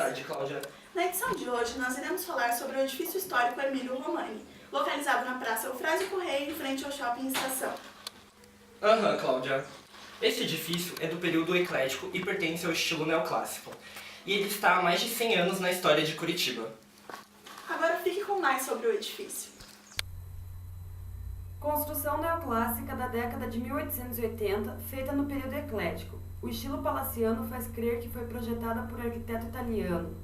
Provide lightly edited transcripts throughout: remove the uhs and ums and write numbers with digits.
tarde, Cláudia. Na edição de hoje, nós iremos falar sobre o edifício histórico Emílio Romani, localizado na Praça Eufrásio Correia, em frente ao Shopping Estação. Cláudia. Esse edifício é do período eclético e pertence ao estilo neoclássico. E ele está há mais de 100 anos na história de Curitiba. Agora fique com mais sobre o edifício. Construção neoclássica da década de 1880, feita no período eclético. O estilo palaciano faz crer que foi projetada por arquiteto italiano.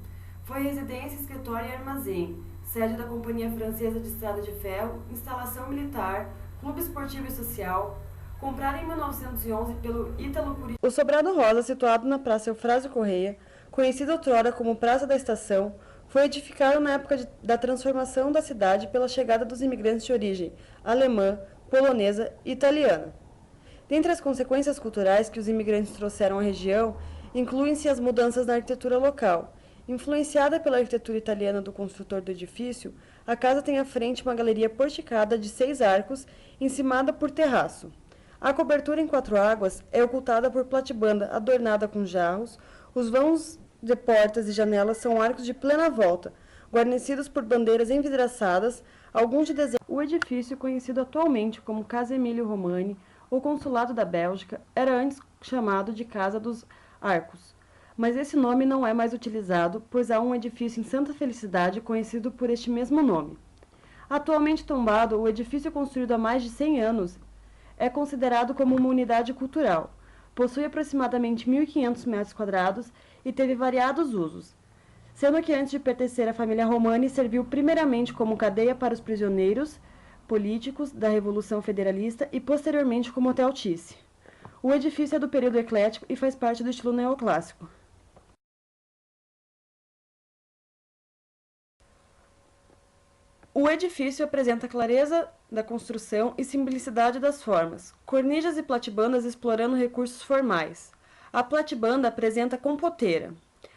Foi residência, escritório e armazém, sede da Companhia Francesa de Estrada de Ferro, instalação militar, clube esportivo e social, comprada em 1911 pelo Ítalo Curitiba. O Sobrado Rosa, situado na Praça Eufrásio Correia, conhecido outrora como Praça da Estação, foi edificado na época da transformação da cidade pela chegada dos imigrantes de origem alemã, polonesa e italiana. Dentre as consequências culturais que os imigrantes trouxeram à região, incluem-se as mudanças na arquitetura local. Influenciada pela arquitetura italiana do construtor do edifício, a casa tem à frente uma galeria porticada de 6 arcos, encimada por terraço. A cobertura em 4 águas é ocultada por platibanda adornada com jarros. Os vãos de portas e janelas são arcos de plena volta, guarnecidos por bandeiras envidraçadas, alguns de desenho. O edifício, conhecido atualmente como Casa Emílio Romani, ou Consulado da Bélgica, era antes chamado de Casa dos Arcos, mas esse nome não é mais utilizado, pois há um edifício em Santa Felicidade conhecido por este mesmo nome. Atualmente tombado, o edifício construído há mais de 100 anos é considerado como uma unidade cultural. Possui aproximadamente 1.500 metros quadrados e teve variados usos, sendo que antes de pertencer à família Romani, serviu primeiramente como cadeia para os prisioneiros políticos da Revolução Federalista e posteriormente como Hotel Tice. O edifício é do período eclético e faz parte do estilo neoclássico. O edifício apresenta clareza da construção e simplicidade das formas, cornisas e platibandas explorando recursos formais. A platibanda apresenta compoteira.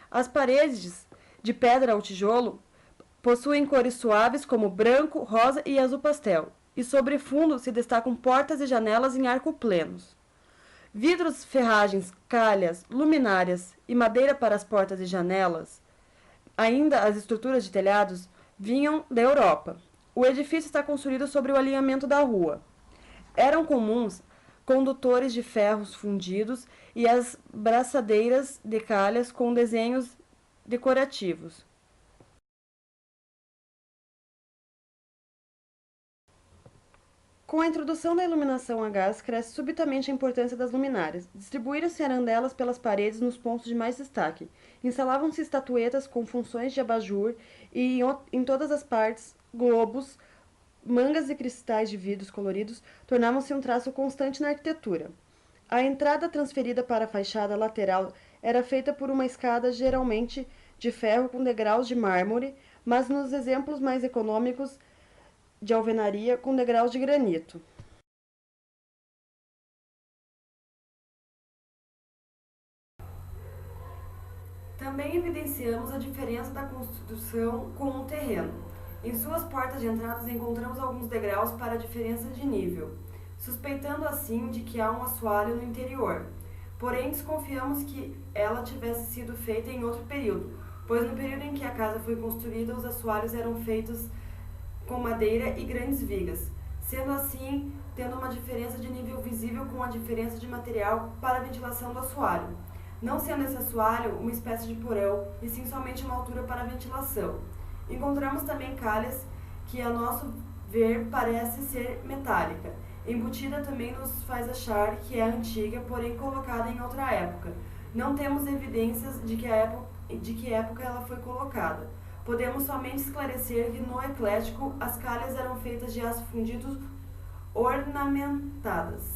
As paredes, de pedra ou tijolo, possuem cores suaves como branco, rosa e azul pastel, e sobre fundo se destacam portas e janelas em arco plenos. Vidros, ferragens, calhas, luminárias e madeira para as portas e janelas, ainda as estruturas de telhados, vinham da Europa. O edifício está construído sobre o alinhamento da rua. Eram comuns condutores de ferros fundidos e as braçadeiras de calhas com desenhos decorativos. Com a introdução da iluminação a gás, cresce subitamente a importância das luminárias. Distribuíram-se arandelas pelas paredes nos pontos de mais destaque. Instalavam-se estatuetas com funções de abajur e, em todas as partes, globos, mangas e cristais de vidros coloridos tornavam-se um traço constante na arquitetura. A entrada transferida para a fachada lateral era feita por uma escada geralmente de ferro com degraus de mármore, mas nos exemplos mais econômicos de alvenaria com degraus de granito. Também evidenciamos a diferença da construção com o terreno. Em suas portas de entrada encontramos alguns degraus para a diferença de nível, suspeitando assim de que há um assoalho no interior. Porém, desconfiamos que ela tivesse sido feita em outro período, pois no período em que a casa foi construída, os assoalhos eram feitos com madeira e grandes vigas, sendo assim, tendo uma diferença de nível visível com a diferença de material para a ventilação do assoalho, não sendo esse assoalho uma espécie de porão, e sim somente uma altura para a ventilação. Encontramos também calhas que, a nosso ver, parece ser metálica. Embutida também nos faz achar que é antiga, porém colocada em outra época. Não temos evidências de que época ela foi colocada. Podemos somente esclarecer que no eclético as calhas eram feitas de aço fundido ornamentadas.